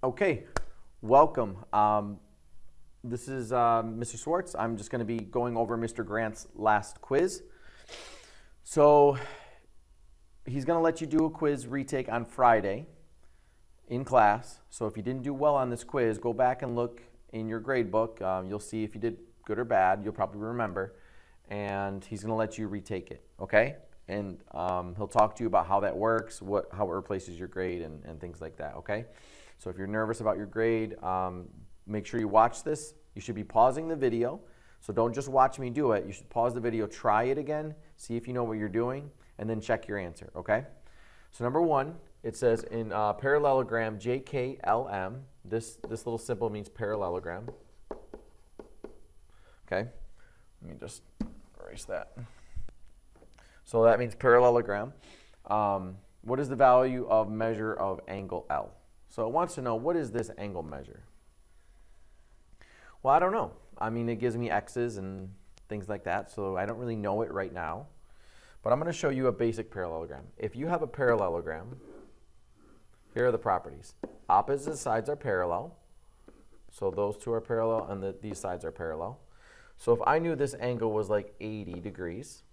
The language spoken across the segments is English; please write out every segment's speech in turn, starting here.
Okay, welcome. This is Mr. Swartz. I'm just going to be going over Mr. Grant's last quiz. So he's going to let you do a quiz retake on Friday in class. So if you didn't do well on this quiz, go back and look in your grade book. You'll see if you did good or bad. You'll probably remember. And he's going to let you retake it, okay? And he'll talk to you about how that works, how it replaces your grade and things like that, okay? So if you're nervous about your grade, make sure you watch this. You should be pausing the video. So don't just watch me do it. You should pause the video, try it again, see if you know what you're doing, and then check your answer, okay? So number one, it says in parallelogram JKLM, this little symbol means parallelogram. Okay, let me just erase that. So that means parallelogram. What is the value of measure of angle L? So it wants to know, what is this angle measure? Well, I don't know. I mean, it gives me x's and things like that, so I don't really know it right now. But I'm going to show you a basic parallelogram. If you have a parallelogram, here are the properties. Opposite sides are parallel. So those two are parallel and these sides are parallel. So if I knew this angle was like 80 degrees,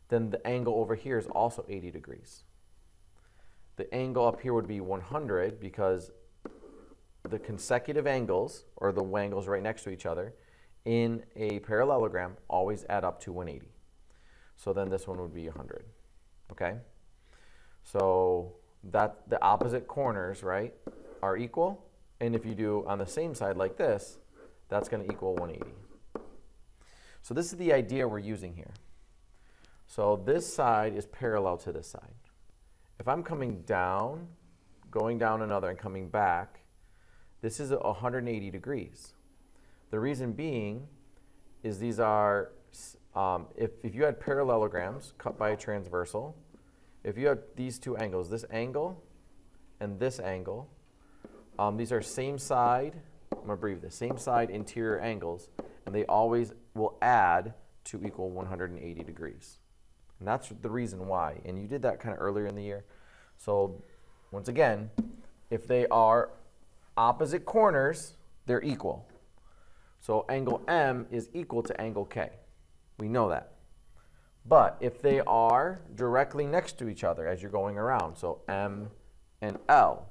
then the angle over here is also 80 degrees. The angle up here would be 100 because the consecutive angles, or the angles right next to each other, in a parallelogram always add up to 180. So then this one would be 100, okay? So that the opposite corners, right, are equal. And if you do on the same side like this, that's going to equal 180. So this is the idea we're using here. So this side is parallel to this side. If I'm coming down, going down another and coming back, this is 180 degrees. The reason being is these are, if you had parallelograms cut by a transversal, if you had these two angles, this angle and this angle, these are same side, I'm going to abbreviate this, same side interior angles, and they always will add to equal 180 degrees. And that's the reason why. And you did that kind of earlier in the year. So once again, if they are opposite corners, they're equal. So angle M is equal to angle K. We know that. But if they are directly next to each other as you're going around, so M and L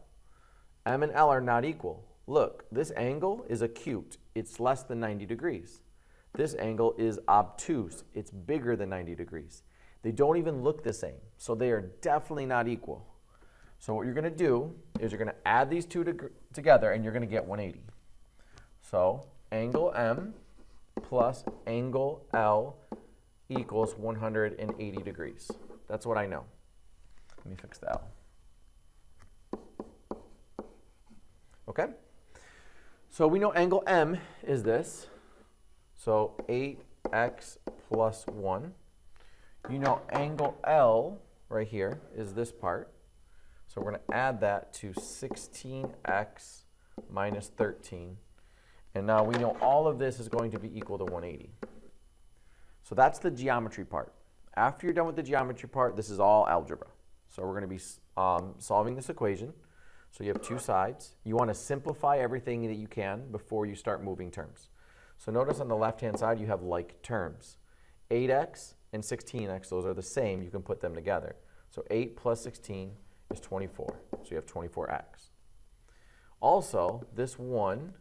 are not equal. Look, this angle is acute. It's less than 90 degrees. This angle is obtuse. It's bigger than 90 degrees. They don't even look the same, so they are definitely not equal. So what you're going to do is you're going to add these two together, and you're going to get 180. So angle M plus angle L equals 180 degrees. That's what I know. Let me fix the L. Okay? So we know angle M is this. So 8x plus 1. You know angle L right here is this part. So we're going to add that to 16x minus 13. And now we know all of this is going to be equal to 180. So that's the geometry part. After you're done with the geometry part, this is all algebra. So we're going to be solving this equation. So you have two sides. You want to simplify everything that you can before you start moving terms. So notice on the left-hand side you have like terms. 8x and 16x, those are the same. You can put them together. So 8 plus 16 is 24. So you have 24x. Also, this 1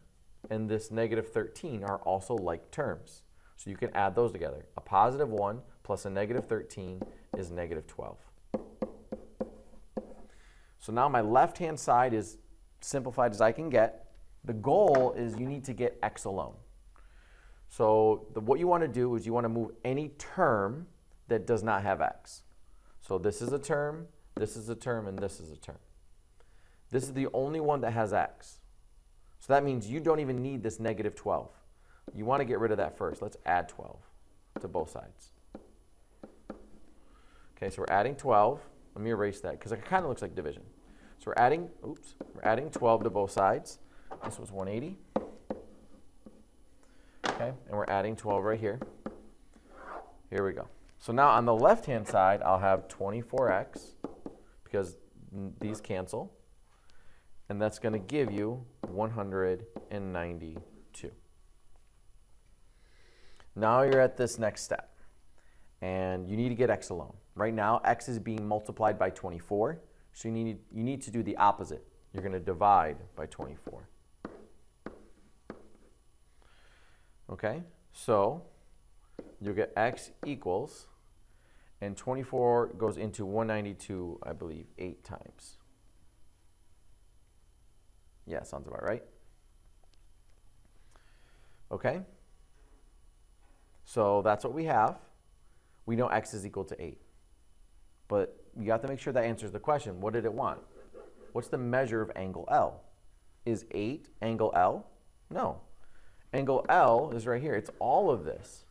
and this negative 13 are also like terms. So you can add those together. A positive 1 plus a negative 13 is negative 12. So now my left-hand side is simplified as I can get. The goal is you need to get x alone. So what you want to do is you want to move any term that does not have x. So this is a term, this is a term, and this is a term. This is the only one that has x. So that means you don't even need this negative 12. You want to get rid of that first. Let's add 12 to both sides. Okay, so we're adding 12. Let me erase that because it kind of looks like division. So we're adding 12 to both sides. This was 180. Okay, and we're adding 12 right here. Here we go. So now on the left-hand side, I'll have 24x because these cancel. and that's going to give you 192. Now you're at this next step, and you need to get x alone. Right now, x is being multiplied by 24, so you need to do the opposite. You're going to divide by 24. Okay, so you'll get x equals, and 24 goes into 192, I believe, 8 times. Yeah, sounds about right. Okay, so that's what we have. We know x is equal to 8. But you have to make sure that answers the question. What did it want? What's the measure of angle L? Is 8 angle L? No. Angle L is right here. It's all of this.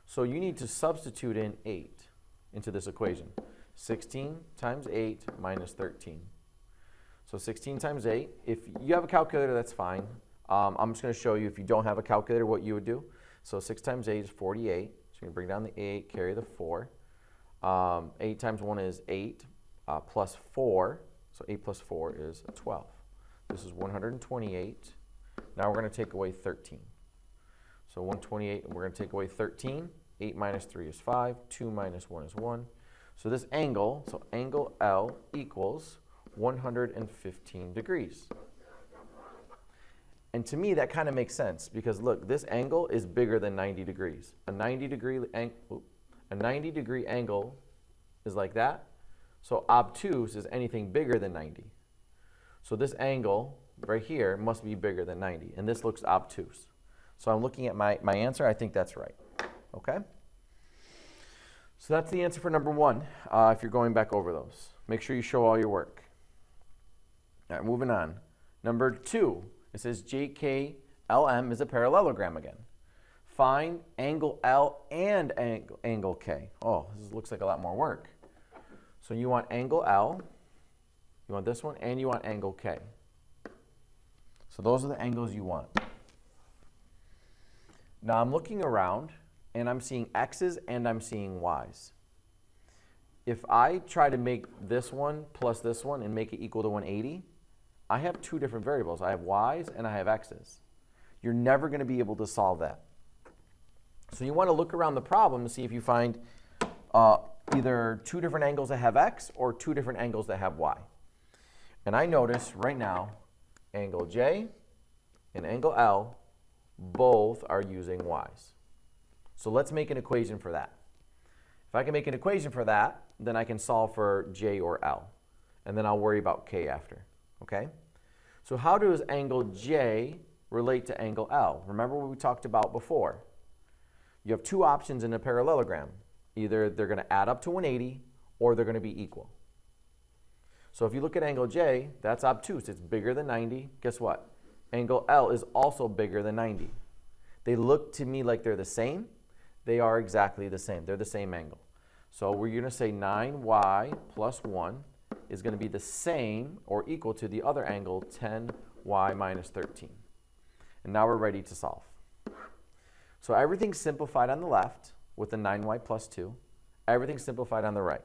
So you need to substitute in 8 into this equation. 16 times 8 minus 13. So 16 times 8. If you have a calculator, that's fine. I'm just going to show you, if you don't have a calculator, what you would do. So 6 times 8 is 48. So you're going to bring down the 8, carry the 4. 8 times 1 is 8 plus 4. So 8 plus 4 is 12. This is 128. Now we're going to take away 13. So 128, we're going to take away 13. 8 minus 3 is 5. 2 minus 1 is 1. So this angle, so angle L equals 115 degrees. And to me, that kind of makes sense because look, this angle is bigger than 90 degrees. A 90 degree angle is like that. So obtuse is anything bigger than 90. So this angle right here must be bigger than 90. And this looks obtuse. So I'm looking at my answer. I think that's right. Okay? So that's the answer for number 1 if you're going back over those. Make sure you show all your work. All right, moving on. Number 2, it says JKLM is a parallelogram again. Find angle L and angle K. Oh, this looks like a lot more work. So you want angle L, you want this one, and you want angle K. So those are the angles you want. Now I'm looking around, and I'm seeing x's and I'm seeing y's. If I try to make this one plus this one and make it equal to 180, I have 2 different variables. I have y's and I have x's. You're never going to be able to solve that. So you want to look around the problem to see if you find either 2 different angles that have x or 2 different angles that have y. And I notice right now, angle J and angle L both are using y's. So let's make an equation for that. If I can make an equation for that, then I can solve for J or L. And then I'll worry about K after. Okay? So how does angle J relate to angle L? Remember what we talked about before. You have 2 options in a parallelogram. Either they're going to add up to 180 or they're going to be equal. So if you look at angle J, that's obtuse. It's bigger than 90. Guess what? Angle L is also bigger than 90. They look to me like they're the same. They are exactly the same. They're the same angle. So we're going to say 9y plus 1 is going to be the same or equal to the other angle, 10y minus 13. And now we're ready to solve. So everything's simplified on the left with the 9y plus 2. Everything's simplified on the right.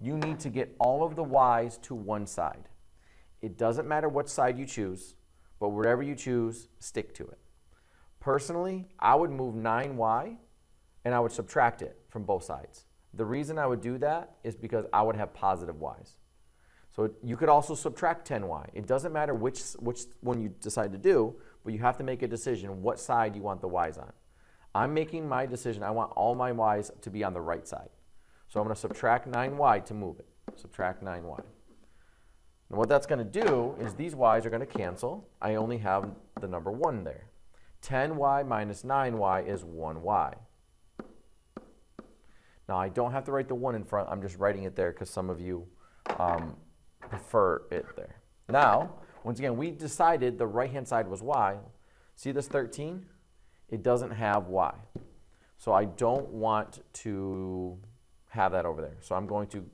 You need to get all of the y's to one side. It doesn't matter what side you choose, but whatever you choose, stick to it. Personally, I would move 9y and I would subtract it from both sides. The reason I would do that is because I would have positive y's. So you could also subtract 10y. It doesn't matter which one you decide to do, but you have to make a decision what side you want the y's on. I'm making my decision. I want all my y's to be on the right side. So I'm going to subtract 9y to move it. Subtract 9y. And what that's going to do is these y's are going to cancel. I only have the number 1 there. 10y minus 9y is 1y. Now I don't have to write the 1 in front. I'm just writing it there because some of you prefer it there. Now, once again, we decided the right-hand side was y. See this 13? It doesn't have y. So I don't want to have that over there. So I'm going to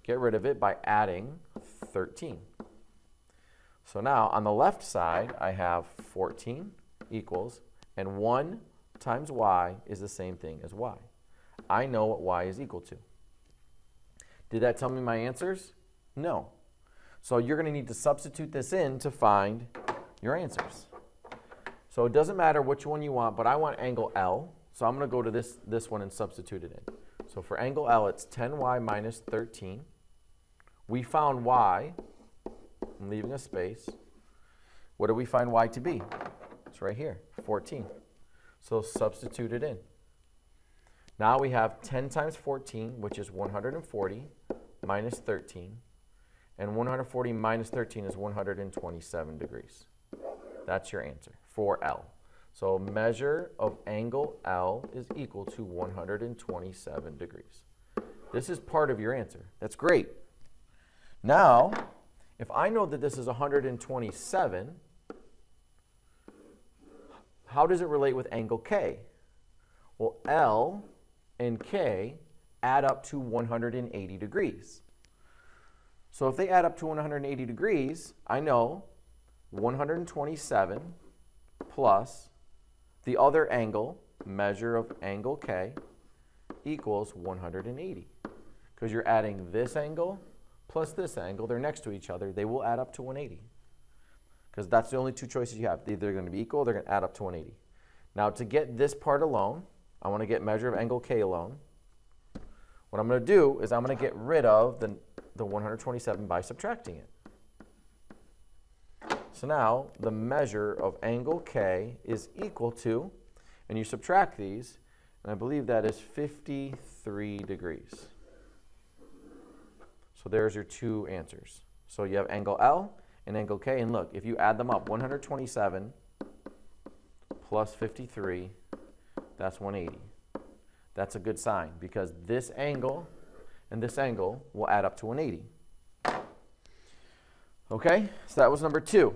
get rid of it by adding 13. So now on the left side, I have 14 equals, and 1 times y is the same thing as y. I know what y is equal to. Did that tell me my answers? No. So you're going to need to substitute this in to find your answers. So it doesn't matter which one you want, but I want angle L. So I'm going to go to this one and substitute it in. So for angle L, it's 10y minus 13. We found y. I'm leaving a space. What do we find y to be? It's right here, 14. So substitute it in. Now we have 10 times 14, which is 140, minus 13. And 140 minus 13 is 127 degrees. That's your answer for L. So measure of angle L is equal to 127 degrees. This is part of your answer. That's great. Now, if I know that this is 127, how does it relate with angle K? Well, L and K add up to 180 degrees. So if they add up to 180 degrees, I know 127 plus the other angle, measure of angle K, equals 180. Because you're adding this angle plus this angle, they're next to each other, they will add up to 180. Because that's the only two choices you have. Either they're going to be equal or they're going to add up to 180. Now to get this part alone, I want to get measure of angle K alone. What I'm going to do is I'm going to get rid of the 127 by subtracting it. So now the measure of angle K is equal to, and you subtract these, and I believe that is 53 degrees. So there's your two answers. So you have angle L and angle K, and look, if you add them up, 127 plus 53, that's 180. That's a good sign because this angle and this angle will add up to 180. Okay, so that was number 2.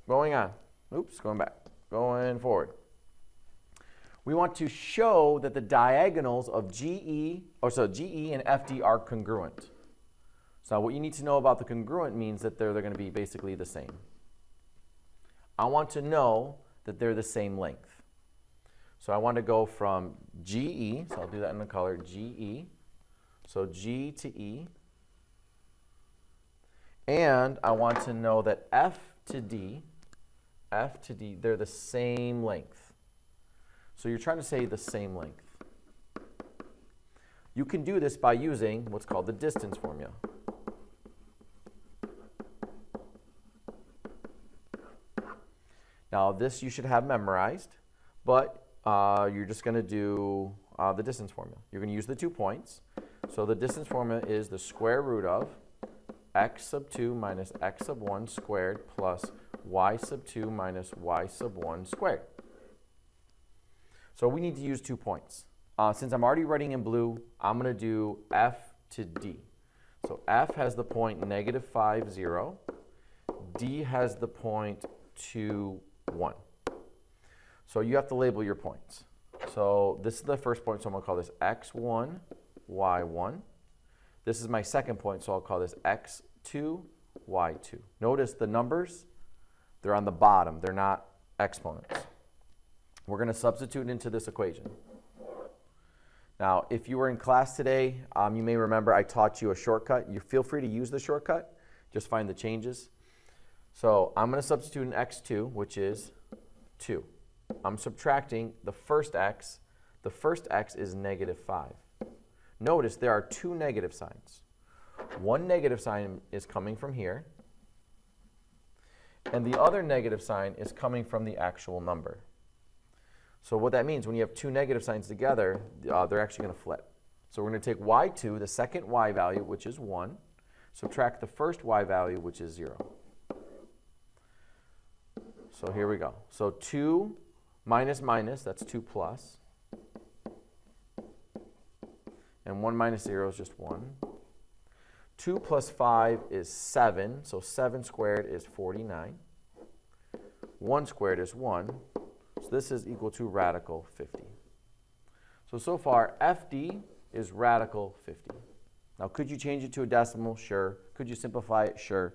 Going on. Oops, going back. Going forward. We want to show that the diagonals of GE and FD are congruent. So what you need to know about the congruent means that they're going to be basically the same. I want to know that they're the same length. So I want to go from GE, so I'll do that in the color, GE. So G to E. And I want to know that F to D, they're the same length. So you're trying to say the same length. You can do this by using what's called the distance formula. Now this you should have memorized, but you're just going to do the distance formula. You're going to use the 2 points. So the distance formula is the square root of x sub 2 minus x sub 1 squared plus y sub 2 minus y sub 1 squared. So we need to use 2 points. Since I'm already writing in blue, I'm going to do F to D. So F has the point negative 5, 0. D has the point 2, 1. So you have to label your points. So this is the first point, so I'm going to call this x1, y1. This is my second point, so I'll call this x2, y2. Notice the numbers, they're on the bottom. They're not exponents. We're going to substitute into this equation. Now, if you were in class today, you may remember I taught you a shortcut. You feel free to use the shortcut. Just find the changes. So I'm going to substitute an x2, which is 2. I'm subtracting the first x. The first x is negative 5. Notice there are 2 negative signs. One negative sign is coming from here, and the other negative sign is coming from the actual number. So what that means, when you have 2 negative signs together, they're actually going to flip. So we're going to take y2, the second y value, which is 1, subtract the first y value, which is 0. So here we go. So 2 minus minus, that's 2 plus. And 1 minus 0 is just 1. 2 plus 5 is 7, so 7 squared is 49. 1 squared is 1, so this is equal to radical 50. So far, FD is radical 50. Now, could you change it to a decimal? Sure. Could you simplify it? Sure.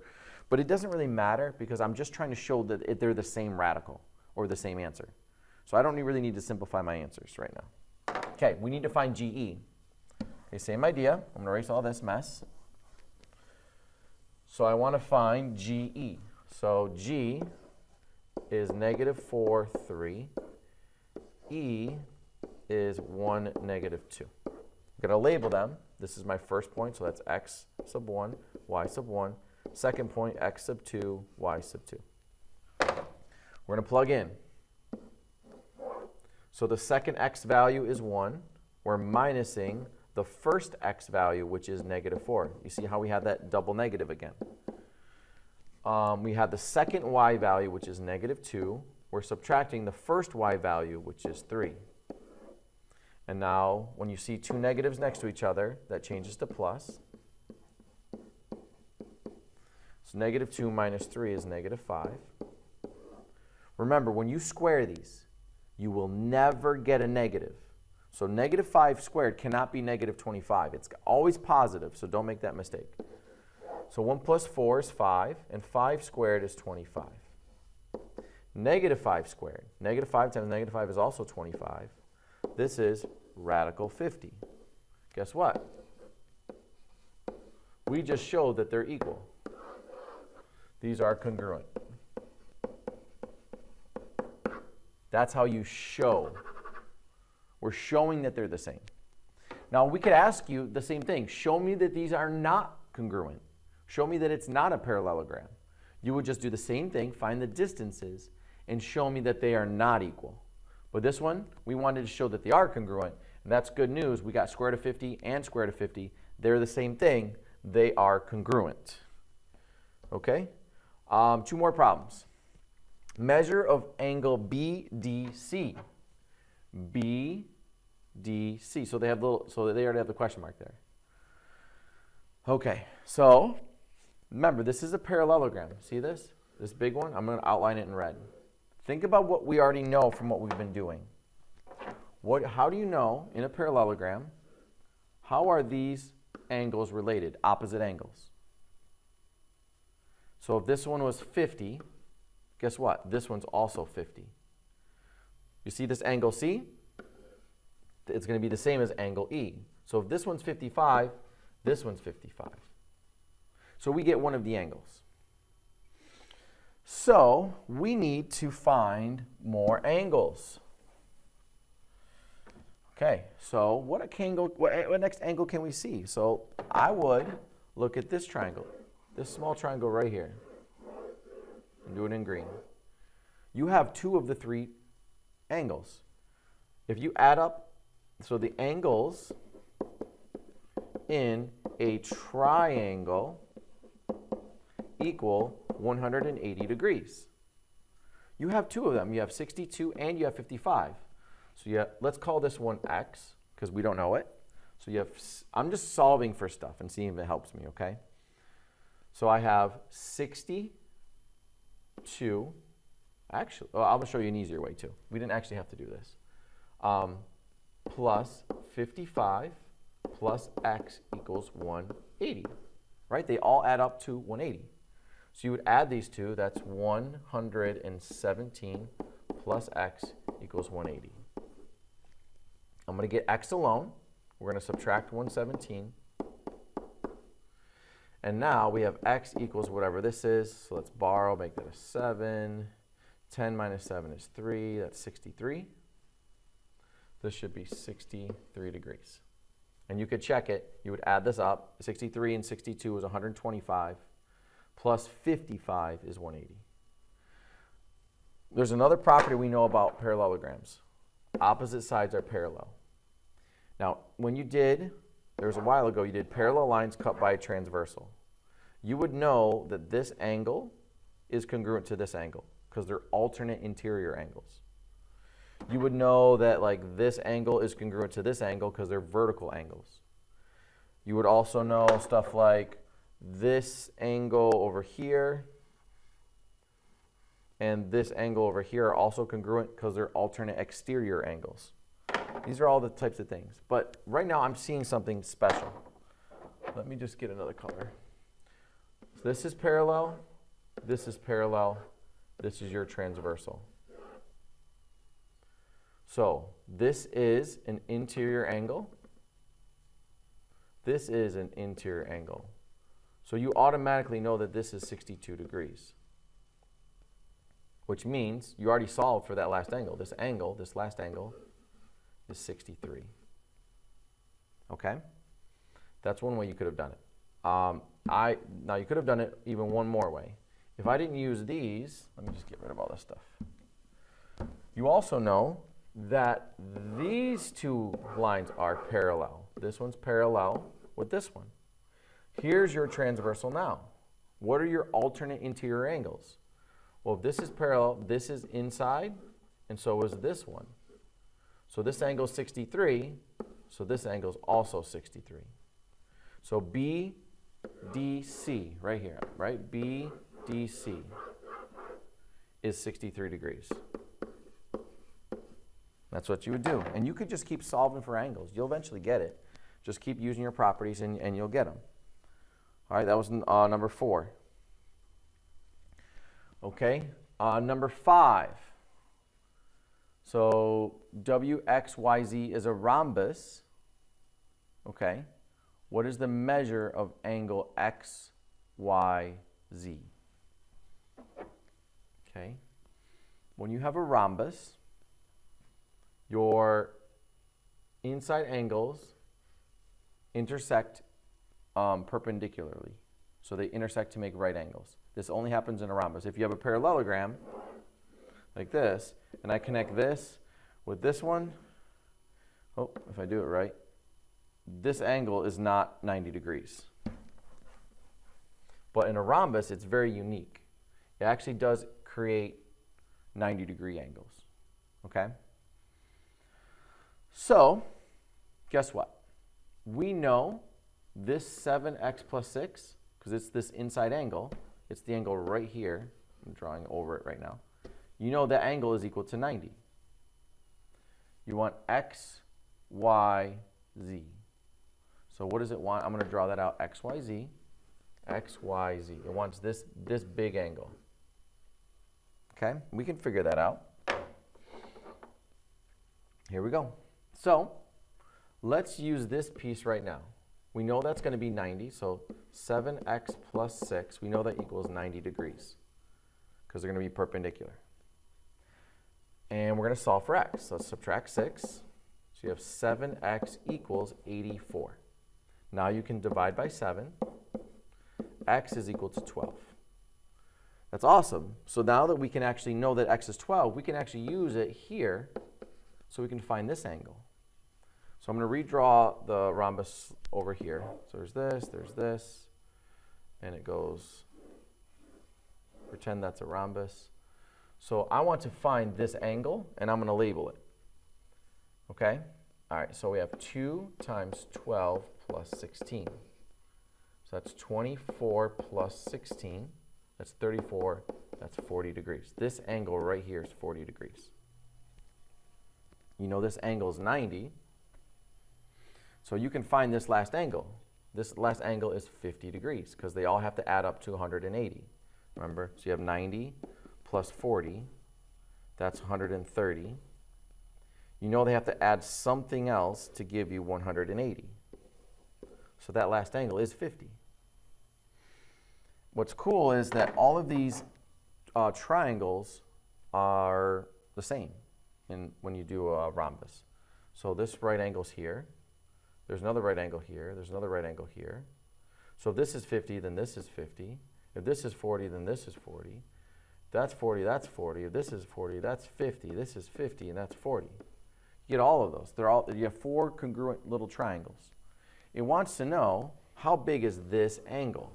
But it doesn't really matter because I'm just trying to show that they're the same radical or the same answer. So I don't really need to simplify my answers right now. Okay, we need to find GE. Okay, same idea. I'm going to erase all this mess. So I want to find GE. So G is -4, 3. E is 1, -2. I'm going to label them. This is my first point, so that's x sub 1, y sub 1. Second point, x sub 2, y sub 2. We're going to plug in. So the second x value is 1. We're minusing the first x value, which is -4. You see how we have that double negative again. We have the second y value, which is -2. We're subtracting the first y value, which is 3. And now, when you see two negatives next to each other, that changes to plus. So -2 minus 3 is -5. Remember, when you square these, you will never get a negative. So -5 squared cannot be -25. It's always positive, so don't make that mistake. So 1 plus 4 is 5, and 5 squared is 25. -5 squared. -5 times -5 is also 25. This is radical 50. Guess what? We just showed that they're equal. These are congruent. That's how you show. We're showing that they're the same. Now, we could ask you the same thing. Show me that these are not congruent. Show me that it's not a parallelogram. You would just do the same thing, find the distances, and show me that they are not equal. But this one, we wanted to show that they are congruent, and that's good news. We got square root of 50 and square root of 50. They're the same thing. They are congruent. Okay? Two more problems. Measure of angle BDC. BDC. So they already have the question mark there. Okay, so remember, this is a parallelogram. See this? This big one? I'm going to outline it in red. Think about what we already know from what we've been doing. How do you know in a parallelogram, how are these angles related, opposite angles? So if this one was 50, guess what? This one's also 50. You see this angle C? It's going to be the same as angle E. So if this one's 55, this one's 55. So we get one of the angles. So we need to find more angles. Okay, so what next angle can we see? So I would look at this triangle, this small triangle right here, and do it in green. You have two of the three angles. If you add up, so the angles in a triangle equal 180 degrees. You have two of them. You have 62 and you have 55. So let's call this one x because we don't know it. So I'm just solving for stuff and seeing if it helps me, okay? So I have 62. Actually, I'll show you an easier way too. We didn't actually have to do this. Plus 55 plus x equals 180, right? They all add up to 180. So you would add these two. That's 117 plus x equals 180. I'm going to get x alone. We're going to subtract 117. And now we have x equals whatever this is. So let's borrow, make that a 7. 10 minus 7 is 3. That's 63. This should be 63 degrees. And you could check it. You would add this up. 63 and 62 is 125. Plus 55 is 180. There's another property we know about parallelograms. Opposite sides are parallel. Now, there was a while ago, you did parallel lines cut by a transversal. You would know that this angle is congruent to this angle because they're alternate interior angles. You would know that like this angle is congruent to this angle because they're vertical angles. You would also know stuff like this angle over here and this angle over here are also congruent because they're alternate exterior angles. These are all the types of things. But right now I'm seeing something special. Let me just get another color. So this is parallel, this is parallel, this is your transversal. So this is an interior angle. This is an interior angle. So you automatically know that this is 62 degrees, which means you already solved for that last angle. This last angle is 63. Okay? That's one way you could have done it. Now you could have done it even one more way. If I didn't use these, let me just get rid of all this stuff. You also know that these two lines are parallel. This one's parallel with this one. Here's your transversal now. What are your alternate interior angles? Well, if this is parallel, this is inside, and so is this one. So this angle is 63, so this angle is also 63. So BDC, right here, right? BDC is 63 degrees. That's what you would do. And you could just keep solving for angles. You'll eventually get it. Just keep using your properties and you'll get them. All right, that was number 4. Okay, number 5. So WXYZ is a rhombus. Okay, what is the measure of angle XYZ? Okay, when you have a rhombus, your inside angles intersect perpendicularly. So they intersect to make right angles. This only happens in a rhombus. If you have a parallelogram like this, and I connect this with this one, oh, if I do it right, this angle is not 90 degrees. But in a rhombus, it's very unique. It actually does create 90-degree angles. Okay? So, guess what? We know this 7x plus 6, because it's this inside angle, it's the angle right here. I'm drawing over it right now. You know that angle is equal to 90. You want x, y, z. So what does it want? I'm going to draw that out. X, y, z. X, y, z. It wants this big angle. Okay? We can figure that out. Here we go. So let's use this piece right now. We know that's going to be 90, so 7x plus 6, we know that equals 90 degrees because they're going to be perpendicular. And we're going to solve for x. So let's subtract 6. So you have 7x equals 84. Now you can divide by 7. X is equal to 12. That's awesome. So now that we can actually know that x is 12, we can actually use it here so we can find this angle. So I'm going to redraw the rhombus over here. So there's this, and it goes, pretend that's a rhombus. So I want to find this angle, and I'm going to label it. Okay? All right, so we have 2 times 12 plus 16. So that's 24 plus 16. That's 34. That's 40 degrees. This angle right here is 40 degrees. You know this angle is 90. So you can find this last angle. This last angle is 50 degrees because they all have to add up to 180. Remember? So you have 90 plus 40. That's 130. You know they have to add something else to give you 180. So that last angle is 50. What's cool is that all of these triangles are the same when you do a rhombus. So this right angle's here. There's another right angle here. There's another right angle here. So if this is 50, then this is 50. If this is 40, then this is 40. That's 40, that's 40. If this is 40, that's 50. This is 50, and that's 40. You get all of those. You have 4 congruent little triangles. It wants to know how big is this angle,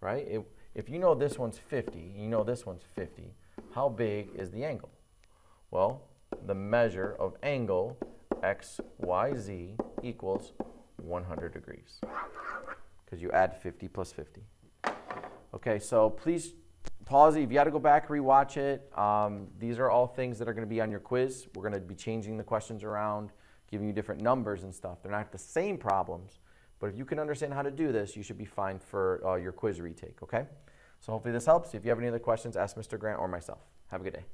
right? If you know this one's 50, you know this one's 50, how big is the angle? Well, the measure of angle XYZ equals 100 degrees because you add 50 plus 50. Okay, so please pause it. If you got to go back, rewatch it. These are all things that are going to be on your quiz. We're going to be changing the questions around, giving you different numbers and stuff. They're not the same problems, but if you can understand how to do this, you should be fine for your quiz retake, okay? So hopefully this helps. If you have any other questions, ask Mr. Grant or myself. Have a good day.